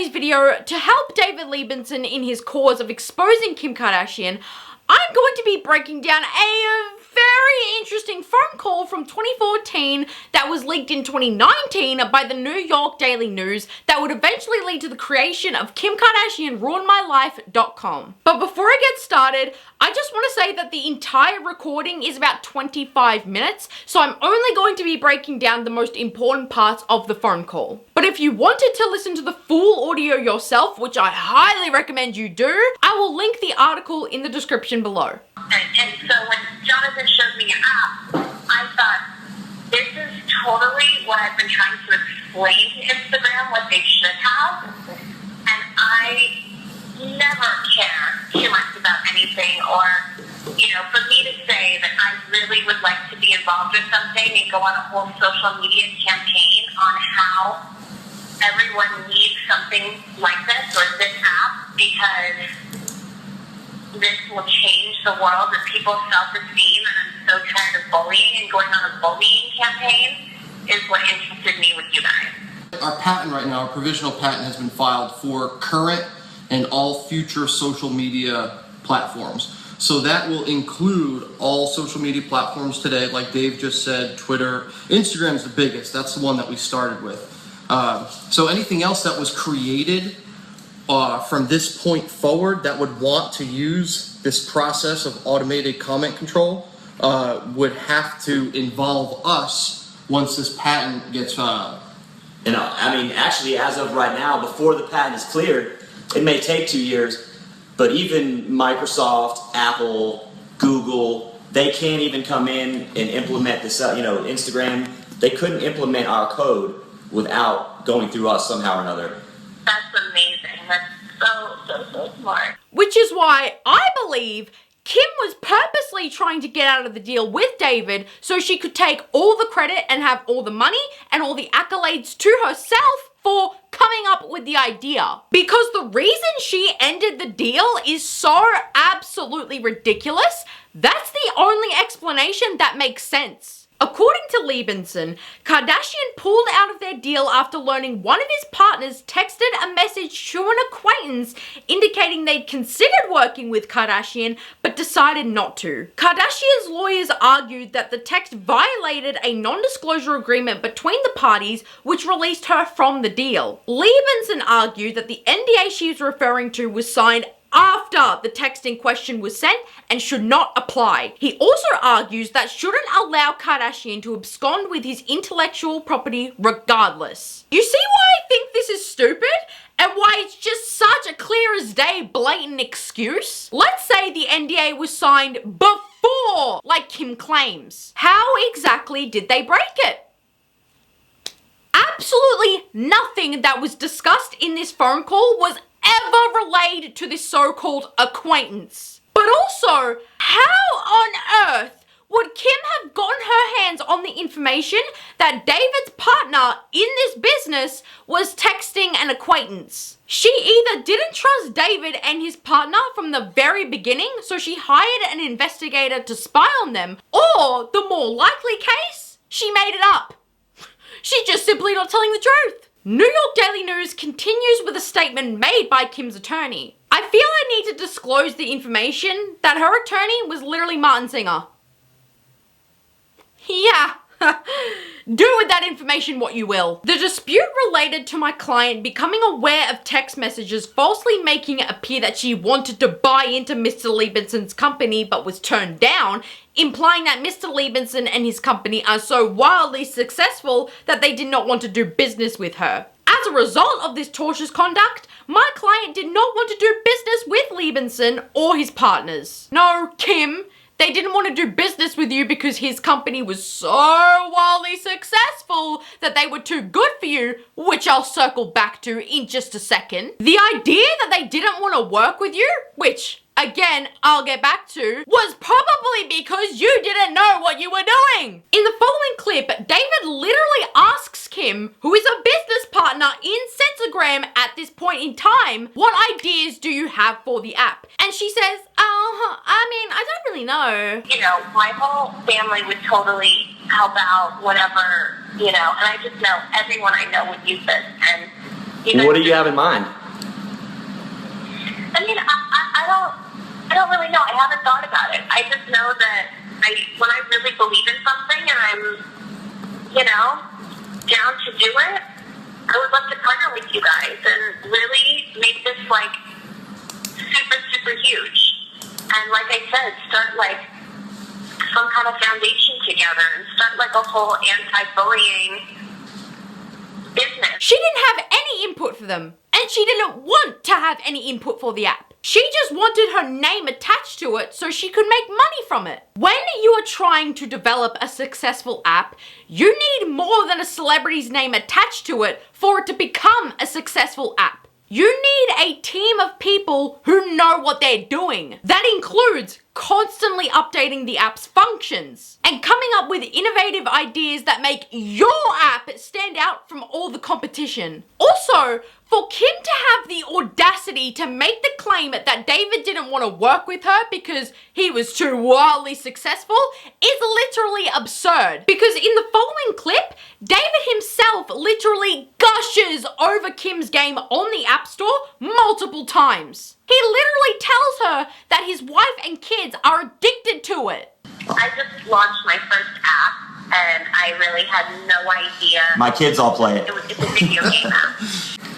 today's video, to help David Lee Benson in his cause of exposing Kim Kardashian, I'm going to be breaking down a very interesting phone call from 2014 that was leaked in 2019 by the New York Daily News that would eventually lead to the creation of KimKardashianRuinedMyLife.com. But before I get started, I just want to say that the entire recording is about 25 minutes, so I'm only going to be breaking down the most important parts of the phone call. But if you wanted to listen to the full audio yourself, which I highly recommend you do, I will link the article in the description below. And so when Jonathan showed me your app, I thought, this is totally what I've been trying to explain to Instagram, what they should have. And I never care too much about anything, or, for me to say that I really would like to be involved with something and go on a whole social media campaign on how everyone needs something like this or this app, because this will change the world and people's self-esteem, and I'm so tired of bullying, and going on a bullying campaign is what interested me with you guys. Our patent right now, our provisional patent, has been filed for current and all future social media platforms. So that will include all social media platforms today, like Dave just said, Twitter. Instagram's the biggest. That's the one that we started with. So anything else that was created from this point forward that would want to use this process of automated comment control would have to involve us once this patent gets actually, as of right now, before the patent is cleared, it may take 2 years, but even Microsoft, Apple, Google, they can't even come in and implement this, Instagram, they couldn't implement our code without going through us somehow or another. That's amazing. That's so smart. Which is why I believe Kim was purposely trying to get out of the deal with David so she could take all the credit and have all the money and all the accolades to herself for coming up with the idea. Because the reason she ended the deal is so absolutely ridiculous, that's the only explanation that makes sense. According to Lee Benson, Kardashian pulled out of their deal after learning one of his partners texted a message to an acquaintance indicating they'd considered working with Kardashian but decided not to. Kardashian's lawyers argued that the text violated a non-disclosure agreement between the parties, which released her from the deal. Lee Benson argued that the NDA she was referring to was signed after the text in question was sent and should not apply. He also argues that shouldn't allow Kardashian to abscond with his intellectual property regardless. You see why I think this is stupid? And why it's just such a clear as day blatant excuse? Let's say the NDA was signed before, like Kim claims. How exactly did they break it? Absolutely nothing that was discussed in this phone call was ever relayed to this so-called acquaintance. But also, how on earth would Kim have gotten her hands on the information that David's partner in this business was texting an acquaintance? She either didn't trust David and his partner from the very beginning, so she hired an investigator to spy on them, or the more likely case, she made it up. She's just simply not telling the truth. New York Daily News continues with a statement made by Kim's attorney. I feel I need to disclose the information that her attorney was literally Martin Singer. Yeah, do with that information what you will. The dispute related to my client becoming aware of text messages falsely making it appear that she wanted to buy into Mr. Lee Benson's company but was turned down, implying that Mr. Lee Benson and his company are so wildly successful that they did not want to do business with her. As a result of this tortious conduct, my client did not want to do business with Lee Benson or his partners. No, Kim, they didn't want to do business with you because his company was so wildly successful that they were too good for you, which I'll circle back to in just a second. The idea that they didn't want to work with you, which again, I'll get back to, was probably because you didn't know what you were doing. In the following clip, David literally asks Kim, who is a business partner in Sensagram at this point in time, what ideas do you have for the app? And she says, I don't really know. My whole family would totally help out, whatever, and I just know everyone I know would use this. And What do you have in mind? I mean, I don't really know. I haven't thought about it. I just know that when I really believe in something and I'm, down to do it, I would love to partner with you guys and really make this like super, super huge. And like I said, start like some kind of foundation together and start like a whole anti-bullying business. She didn't have any input for them, and she didn't want to have any input for the app. She just wanted her name attached to it so she could make money from it. When you are trying to develop a successful app, you need more than a celebrity's name attached to it for it to become a successful app. You need a team of people who know what they're doing. That includes constantly updating the app's functions and coming up with innovative ideas that make your app stand out from all the competition. Also, for Kim to have the audacity to make the claim that David didn't want to work with her because he was too wildly successful is literally absurd. Because in the following clip, David himself literally gushes over Kim's game on the App Store multiple times. He literally tells her that his wife and kids are addicted to it. I just launched my first app and I really had no idea. My kids all play it. It's a video game app.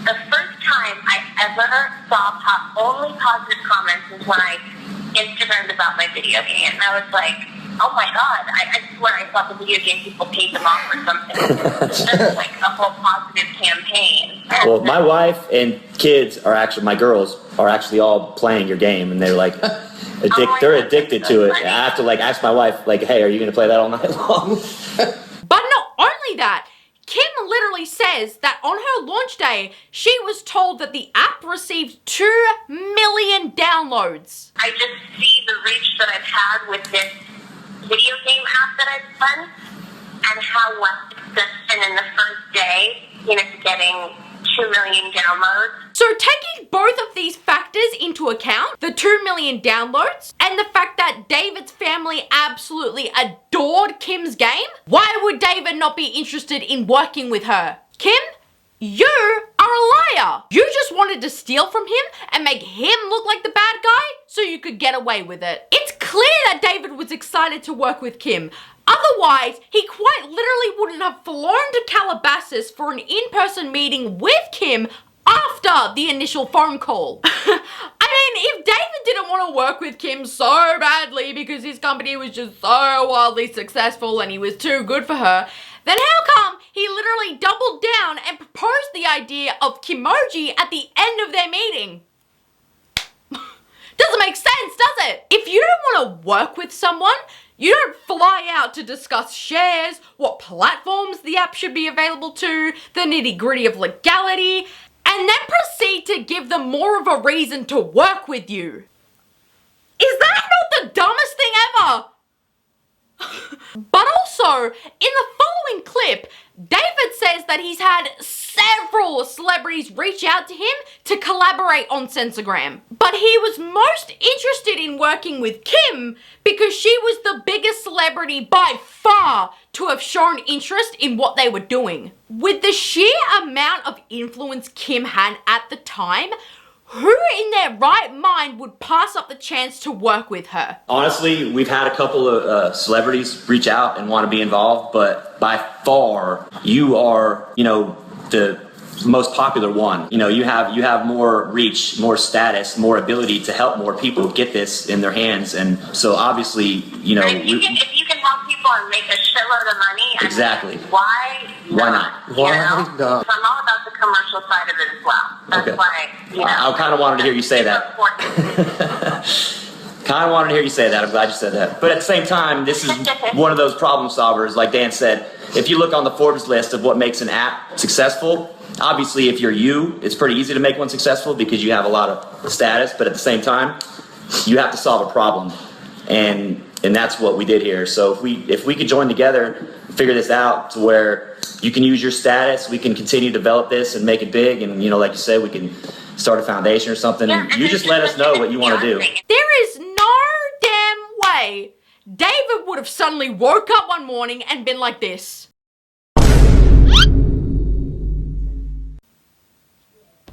The first time I ever saw only positive comments was when I Instagrammed about my video game. And I was like, oh my God, I swear I thought the video game people paid them off or something. Just like a whole positive campaign. Well, my wife and kids are actually, my girls are actually all playing your game, and they're like, they're addicted to it. I have to like ask my wife, like, hey, are you going to play that all night long? But not only that, Kim literally says that on her launch day, she was told that the app received 2 million downloads. I just see the reach that I've had with this video game app that I've done and how well it's been in the first day, getting 2 million downloads. So taking both of these factors into account, the 2 million downloads and the fact that David's family absolutely adored Kim's game, why would David not be interested in working with her? Kim, you are a liar. You just wanted to steal from him and make him look like the bad guy so you could get away with it. It's clear that David was excited to work with Kim. Otherwise, he quite literally wouldn't have flown to Calabasas for an in-person meeting with Kim after the initial phone call. I mean, if David didn't want to work with Kim so badly because his company was just so wildly successful and he was too good for her, then how come he literally doubled down and proposed the idea of Kimoji at the end of their meeting? Doesn't make sense, does it? If you don't want to work with someone, you don't fly out to discuss shares, what platforms the app should be available to, the nitty-gritty of legality, and then proceed to give them more of a reason to work with you. Is that not the dumbest thing ever? But also, in the following clip, David says that he's had several celebrities reach out to him to collaborate on Sensagram. But he was most interested in working with Kim because she was the biggest celebrity by far to have shown interest in what they were doing. With the sheer amount of influence Kim had at the time, who in their right mind would pass up the chance to work with her? Honestly, we've had a couple of celebrities reach out and want to be involved, but by far, you are, the most popular one. You have more reach, more status, more ability to help more people get this in their hands, and so obviously, if you can help people and make a shitload of money, exactly. Why not? Why not? So I'm all about the commercial side of it as well. That's Okay. why, I kind of wanted to hear you say that. Kind of wanted to hear you say that. I'm glad you said that. But at the same time, this is one of those problem solvers, like Dan said. If you look on the Forbes list of what makes an app successful, obviously if you're it's pretty easy to make one successful because you have a lot of status, but at the same time, you have to solve a problem. And that's what we did here. So if we could join together, figure this out to where you can use your status, we can continue to develop this and make it big, and like you said, we can start a foundation or something. Yeah, and you just let us know what you want to do. There is no damn way David would have suddenly woke up one morning and been like this.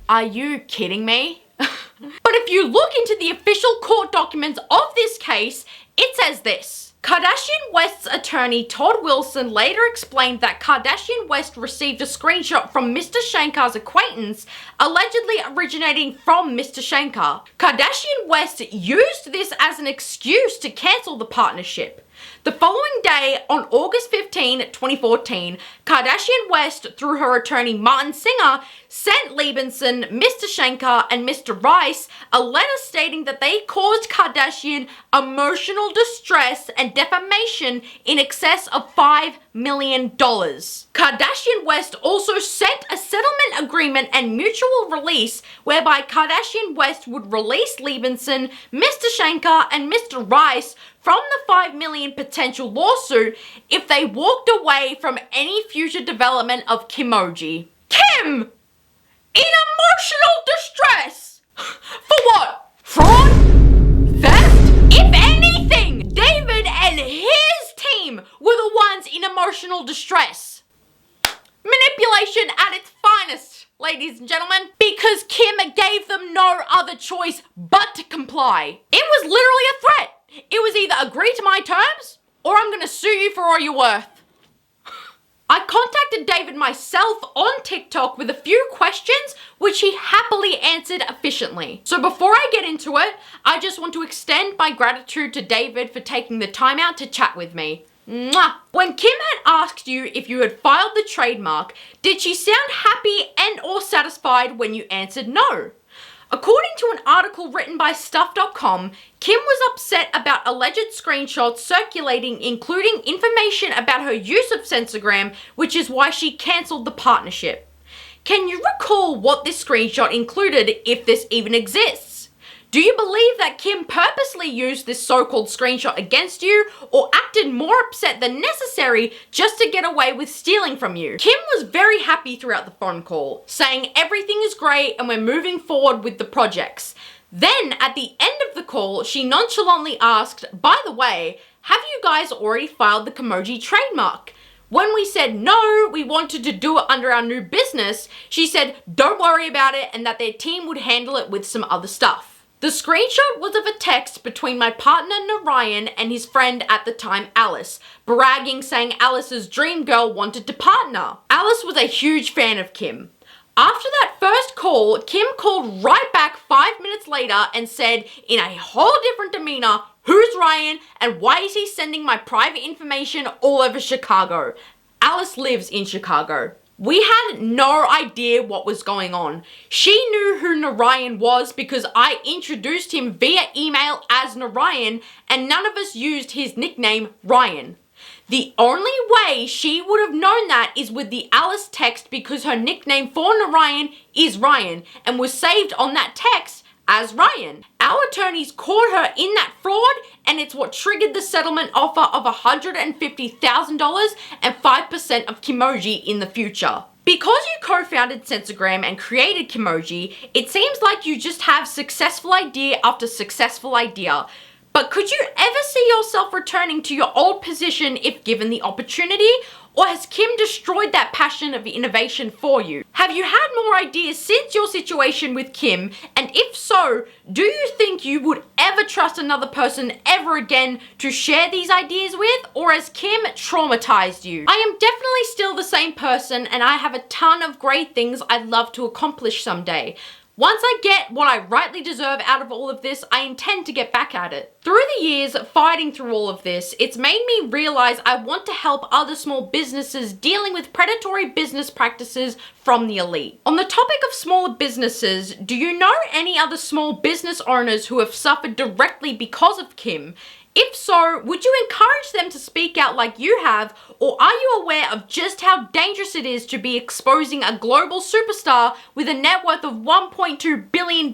Are you kidding me? But if you look into the official court documents of this case, it says this. Kardashian West's attorney Todd Wilson later explained that Kardashian West received a screenshot from Mr. Shankar's acquaintance, allegedly originating from Mr. Shankar. Kardashian West used this as an excuse to cancel the partnership. The following day, on August 15, 2014, Kardashian West, through her attorney Martin Singer, sent Lee Benson, Mr. Shankar, and Mr. Rice a letter stating that they caused Kardashian emotional distress and defamation in excess of $5 million. Kardashian West also sent a settlement agreement and mutual release whereby Kardashian West would release Lee Benson, Mr. Shankar, and Mr. Rice from the $5 million potential lawsuit if they walked away from any future development of Kimoji. Kim! In emotional distress! For what? Fraud? Theft? If anything, David and his team were the ones in emotional distress. Manipulation at its finest, ladies and gentlemen, because Kim gave them no other choice but to comply. It was literally a threat. It was either agree to my terms or I'm gonna sue you for all you're worth. I contacted David myself on TikTok with a few questions which he happily answered efficiently. So before I get into it, I just want to extend my gratitude to David for taking the time out to chat with me. Mwah! When Kim had asked you if you had filed the trademark, did she sound happy and or satisfied when you answered no? According to an article written by Stuff.com, Kim was upset about alleged screenshots circulating including information about her use of Sensorgram, which is why she cancelled the partnership. Can you recall what this screenshot included, if this even exists? Do you believe that Kim purposely used this so-called screenshot against you or acted more upset than necessary just to get away with stealing from you? Kim was very happy throughout the phone call, saying everything is great and we're moving forward with the projects. Then, at the end of the call, she nonchalantly asked, by the way, have you guys already filed the Kimoji trademark? When we said no, we wanted to do it under our new business, she said don't worry about it and that their team would handle it with some other stuff. The screenshot was of a text between my partner Narayan and his friend at the time Alice, bragging saying Alice's dream girl wanted to partner. Alice was a huge fan of Kim. After that first call, Kim called right back 5 minutes later and said in a whole different demeanor, who's Ryan and why is he sending my private information all over Chicago? Alice lives in Chicago. We had no idea what was going on. She knew who Narayan was because I introduced him via email as Narayan and none of us used his nickname Ryan. The only way she would have known that is with the Alice text because her nickname for Narayan is Ryan and was saved on that text as Ryan. Our attorneys caught her in that fraud and it's what triggered the settlement offer of $150,000 and 5% of Kimoji in the future. Because you co-founded Sensorgram and created Kimoji, it seems like you just have successful idea after successful idea. But could you ever see yourself returning to your old position if given the opportunity? Or has Kim destroyed that passion of innovation for you? Have you had more ideas since your situation with Kim? And if so, do you think you would ever trust another person ever again to share these ideas with? Or has Kim traumatized you? I am definitely still the same person and I have a ton of great things I'd love to accomplish someday. Once I get what I rightly deserve out of all of this, I intend to get back at it. Through the years fighting through all of this, it's made me realize I want to help other small businesses dealing with predatory business practices from the elite. On the topic of smaller businesses, do you know any other small business owners who have suffered directly because of Kim? If so, would you encourage them to speak out like you have, or are you aware of just how dangerous it is to be exposing a global superstar with a net worth of $1.2 billion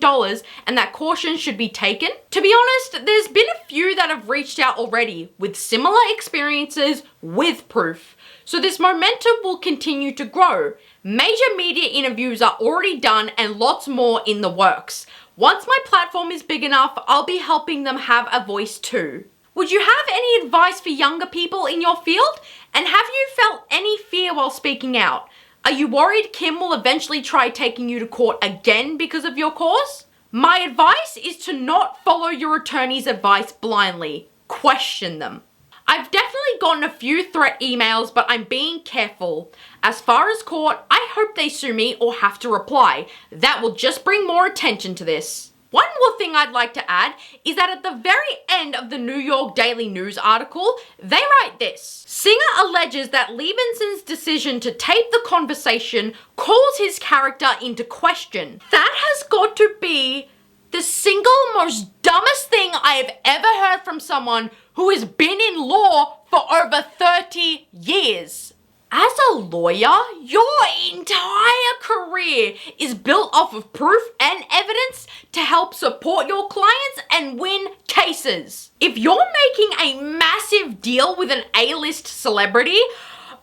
and that caution should be taken? To be honest, there's been a few that have reached out already with similar experiences with proof. So this momentum will continue to grow. Major media interviews are already done and lots more in the works. Once my platform is big enough, I'll be helping them have a voice too. Would you have any advice for younger people in your field? And have you felt any fear while speaking out? Are you worried Kim will eventually try taking you to court again because of your cause? My advice is to not follow your attorney's advice blindly. Question them. I've definitely gotten a few threat emails, but I'm being careful. As far as court, I hope they sue me or have to reply. That will just bring more attention to this. One more thing I'd like to add is that at the very end of the New York Daily News article, they write this. Singer alleges that Benson's decision to tape the conversation calls his character into question. That has got to be the single most dumbest thing I have ever heard from someone who has been in law for over 30 years. As a lawyer, your entire career is built off of proof and evidence to help support your clients and win cases. If you're making a massive deal with an A-list celebrity,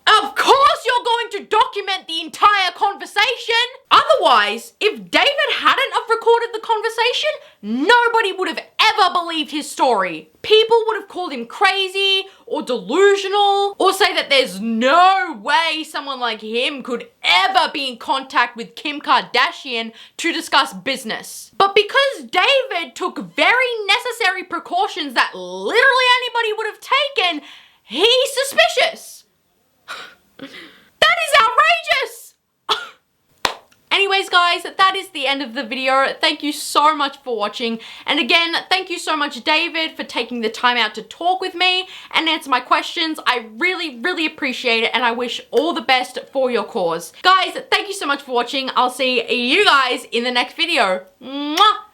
of course you're going to document the entire conversation. Otherwise, if David hadn't have recorded the conversation, nobody would have ever believed his story. People would have called him crazy or delusional or say that there's no way someone like him could ever be in contact with Kim Kardashian to discuss business. But because David took very necessary precautions that literally anybody would have taken, he's suspicious. That is outrageous! Anyways, guys, that is the end of the video. Thank you so much for watching. And again, thank you so much, David, for taking the time out to talk with me and answer my questions. I really, really appreciate it, and I wish all the best for your cause. Guys, thank you so much for watching. I'll see you guys in the next video. Mwah!